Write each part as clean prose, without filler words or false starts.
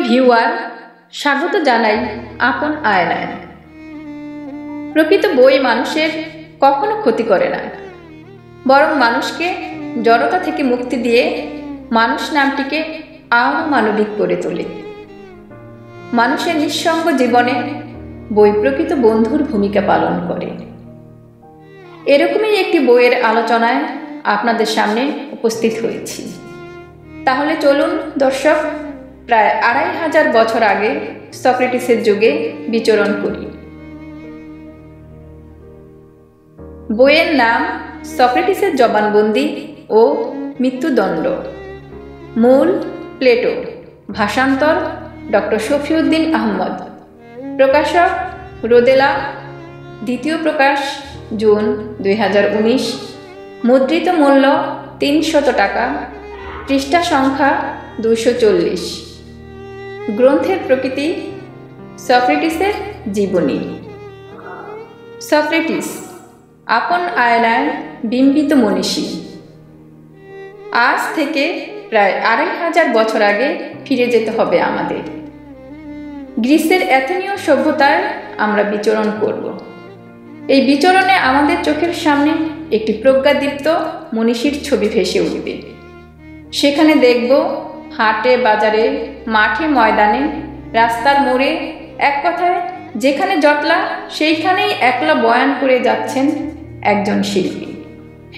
Viewer, স্বাগত জানাই আপন আয়নায়। প্রকৃত বই মানুষের কখনো ক্ষতি করে না, বরং মানুষকে জড়তা থেকে মুক্তি দিয়ে মানুষ নামটিকে আরও মানবিক করে তোলে। মানুষের নিঃসঙ্গ জীবনে বই প্রকৃত বন্ধুর ভূমিকা পালন করে। এরকমই একটি বইয়ের আলোচনায় আপনাদের সামনে উপস্থিত হয়েছি। তাহলে চলুন দর্শক, প্রায় 2500 বছর আগে সক্রেটিসের যুগে বিচরণ করি। বইয়ের নাম সক্রেটিসের জবানবন্দি ও মৃত্যুদণ্ড। মূল প্লেটো, ভাষান্তর ডক্টর শফিউদ্দিন আহমদ, প্রকাশক রোদেলা, দ্বিতীয় প্রকাশ জুন 2019, মুদ্রিত মূল্য 300 টাকা, পৃষ্ঠা সংখ্যা 240। গ্রন্থের প্রকৃতি সক্রেটিসের জীবনী। সক্রেটিস আপন আয়নায় বিম্বিত মনীষী। আজ থেকে প্রায় 2500 বছর আগে ফিরে যেতে হবে আমাদের। গ্রিসের অ্যাথেনীয় সভ্যতায় আমরা বিচরণ করব। এই বিচরণে আমাদের চোখের সামনে একটি প্রজ্ঞাদীপ্ত মনীষীর ছবি ভেসে উঠবে। সেখানে দেখব হাটে বাজারে, মাঠে ময়দানে, রাস্তার মোড়ে, এক কথায় যেখানে জটলা সেইখানেই একলা বয়ান করে যাচ্ছেন একজন শিল্পী।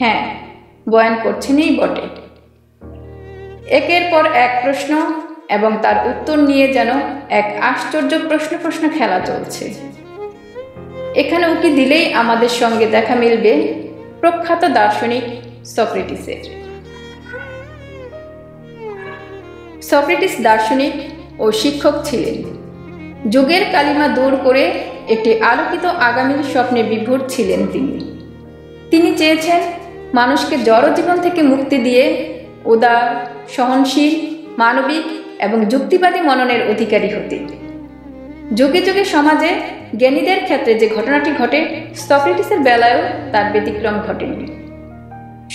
হ্যাঁ, বয়ান করছেনই বটে। একের পর এক প্রশ্ন এবং তার উত্তর নিয়ে যেন এক আশ্চর্য প্রশ্ন খেলা চলছে। এখানে উকি দিলেই আমাদের সঙ্গে দেখা মিলবে প্রখ্যাত দার্শনিক সক্রেটিসের। সক্রেটিস দার্শনিক ও শিক্ষক ছিলেন। যুগের কালিমা দূর করে একটি আলোকিত আগামীর স্বপ্নে বিভোর ছিলেন তিনি চেয়েছেন মানুষকে জড়জীবন থেকে মুক্তি দিয়ে উদার, সহনশীল, মানবিক এবং যুক্তিবাদী মননের অধিকারী হতে। যুগে যুগে সমাজে জ্ঞানীদের ক্ষেত্রে যে ঘটনাটি ঘটে, সক্রেটিসের বেলায়ও তার ব্যতিক্রম ঘটেনি।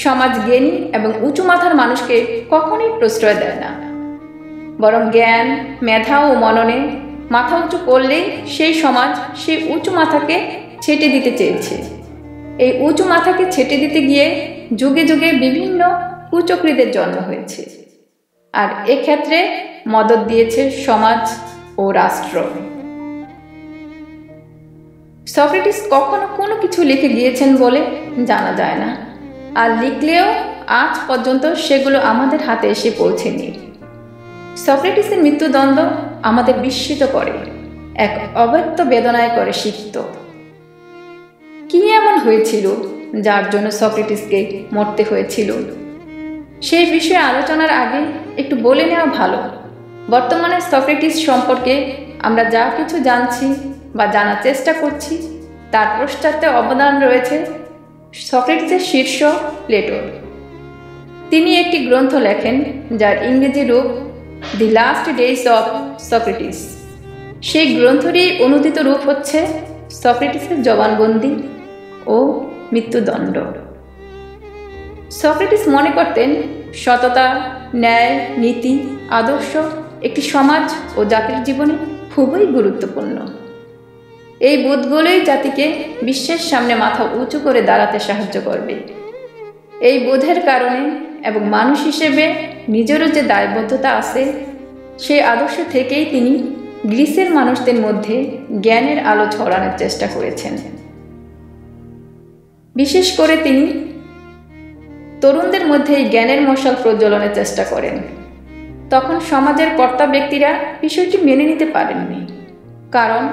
সমাজ জ্ঞানী এবং উঁচু মাথার মানুষকে কখনোই প্রশ্রয় দেয় না, বরং জ্ঞান, মেধা ও মননে মাথা উঁচু করলেই সেই সমাজ সেই উঁচু মাথাকে ছেটে দিতে চেয়েছে। এই উঁচু মাথাকে ছেটে দিতে গিয়ে যুগে যুগে বিভিন্ন কুচক্রীদের জন্ম হয়েছে, আর এক্ষেত্রে মদত দিয়েছে সমাজ ও রাষ্ট্র। সক্রেটিস কখনো কোনো কিছু লিখে গিয়েছেন বলে জানা যায় না, আর লিখলেও আজ পর্যন্ত সেগুলো আমাদের হাতে এসে পৌঁছেনি। সক্রেটিসের মৃত্যুদণ্ড আমাদের বিস্মিত করে, এক অব্যক্ত বেদনায় করে সিক্ত। কি এমন হয়েছিল যার জন্য সক্রেটিসকে মরতে হয়েছিল? সেই বিষয়ে আলোচনার আগে একটু বলে নেওয়া ভালো, বর্তমানে সক্রেটিস সম্পর্কে আমরা যা কিছু জানছি বা জানার চেষ্টা করছি তার পশ্চাতে অবদান রয়েছে সক্রেটিসের শিষ্য প্লেটোর। তিনি একটি গ্রন্থ লেখেন যার ইংরেজি রূপ the last days of Socrates. সেই গ্রন্থেরই অনুদিত রূপ হচ্ছে সক্রেটিসের জবানবন্দি ও মৃত্যুদণ্ড। সক্রেটিস মনে করতেন সততা, ন্যায়, নীতি, আদর্শ একটি সমাজ ও জাতির জীবনে খুবই গুরুত্বপূর্ণ। এই বোধগুলোই জাতিকে বিশ্বের সামনে মাথা উঁচু করে দাঁড়াতে সাহায্য করবে। এই বোধের কারণে এবং মানুষ হিসেবে নিজেরও যে দায়বদ্ধতা আছে, সেই আদর্শ থেকেই তিনি গ্রিসের মানুষদের মধ্যে জ্ঞানের আলো ছড়ানোর চেষ্টা করেছেন। বিশেষ করে তিনি তরুণদের মধ্যে এই জ্ঞানের মশাল প্রজ্বলনের চেষ্টা করেন। তখন সমাজের কর্তা ব্যক্তিরা বিষয়টি মেনে নিতে পারেননি, কারণ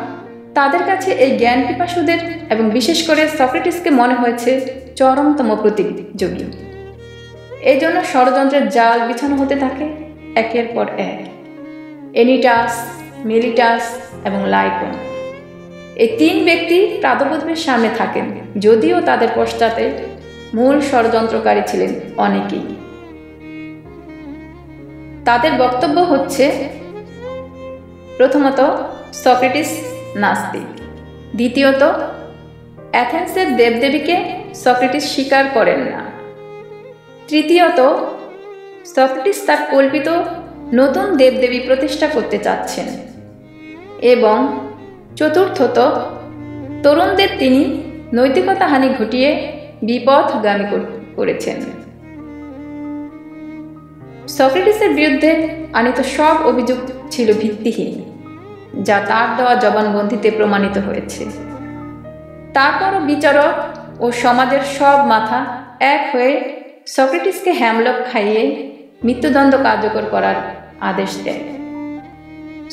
তাদের কাছে এই জ্ঞান পিপাসুদের এবং বিশেষ করে সক্রেটিসকে মনে হয়েছে চরমতম প্রতিযোগী। এই জন্য ষড়যন্ত্রের জাল বিছানো হতে থাকে একের পর এক। এনিটাস, মেলিটাস এবং লাইকন, এই 3 ব্যক্তি প্রাদুর্ভাবের সামনে থাকেন, যদিও তাদের পশ্চাতে মূল ষড়যন্ত্রকারী ছিলেন অনেকেই। তাদের বক্তব্য হচ্ছে, প্রথমত সক্রেটিস নাস্তিক, দ্বিতীয়ত অ্যাথেন্সের দেবদেবীকে সক্রেটিস স্বীকার করেন না, তৃতীয়ত সক্রেটিস তার কল্পিত নতুন দেবদেবী প্রতিষ্ঠা করতে চাচ্ছেন। এবং চতুর্থত, তরুণদের তিনি নৈতিকতা হানি ঘটিয়ে বিপথগামী করেছেন। সক্রেটিসের বিরুদ্ধে আনীত সব অভিযোগ ছিল ভিত্তিহীন, যা তার দেওয়া জবানবন্দিতে প্রমাণিত হয়েছে। তারপরও বিচারক ও সমাজের সব মাথা এক হয়ে সক্রেটিসকে হ্যামলক খাইয়ে মৃত্যুদণ্ড কার্যকর করার আদেশ দেয়।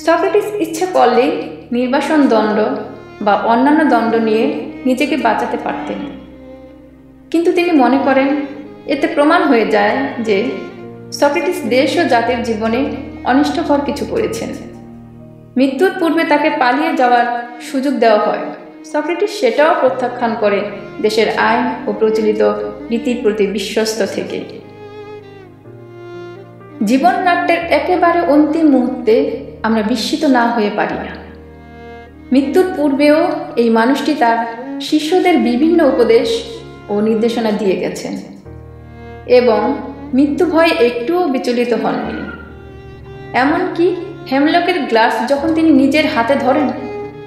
সক্রেটিস ইচ্ছে করলেই নির্বাসন দণ্ড বা অন্যান্য দণ্ড নিয়ে নিজেকে বাঁচাতে পারতেন, কিন্তু তিনি মনে করেন এতে প্রমাণ হয়ে যায় যে সক্রেটিস দেশ ও জাতির জীবনে অনিষ্টকর কিছু করেছেন। মৃত্যুর পূর্বে তাকে পালিয়ে যাওয়ার সুযোগ দেওয়া হয়, সক্রেটিস সেটাও প্রত্যাখ্যান করে দেশের আইন ও প্রচলিত রীতির প্রতি বিশ্বস্ত থেকে। জীবন নাট্যের একেবারে অন্তিম মুহূর্তে আমরা বিস্মিত না হয়ে পারি না। মৃত্যুর পূর্বেও এই মানুষটি তার শিষ্যদের বিভিন্ন উপদেশ ও নির্দেশনা দিয়ে গেছেন এবং মৃত্যু ভয়ে একটুও বিচলিত হননি। এমনকি হেমলকের গ্লাস যখন তিনি নিজের হাতে ধরেন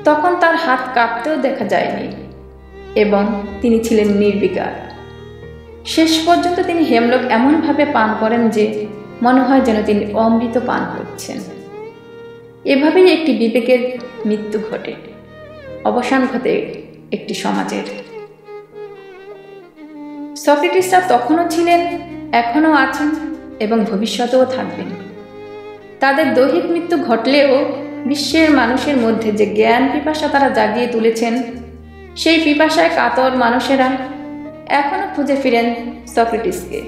তখন তার হাত কাঁপতেও দেখা যায়নি এবং তিনি ছিলেন নির্বিকার। শেষ পর্যন্ত তিনি হেমলক এমনভাবে পান করেন যে মনে হয় যেন তিনি অমৃত পান করছেন। এভাবেই একটি বিবেকের মৃত্যু ঘটে, অবসান ঘটে একটি সমাজের। সক্রেটিসরা তখনও ছিলেন, এখনও আছেন এবং ভবিষ্যতেও থাকবেন। তাদের দৈহিক মৃত্যু ঘটলেও বিশ্বের মানুষের মধ্যে যে জ্ঞান পিপাসা তারা জাগিয়ে তুলেছেন, সেই পিপাসায় কাতর মানুষেরা এখনও খুঁজে ফিরেন সক্রেটিসকে।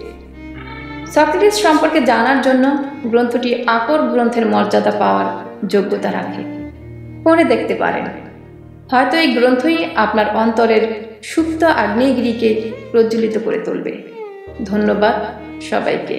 সক্রেটিস সম্পর্কে জানার জন্য গ্রন্থটি আকর গ্রন্থের মর্যাদা পাওয়ার যোগ্যতা রাখে। পড়ে দেখতে পারেন, হয়তো এই গ্রন্থই আপনার অন্তরের সুপ্ত আগ্নেয়গিরিকে প্রজ্বলিত করে তুলবে। ধন্যবাদ সবাইকে।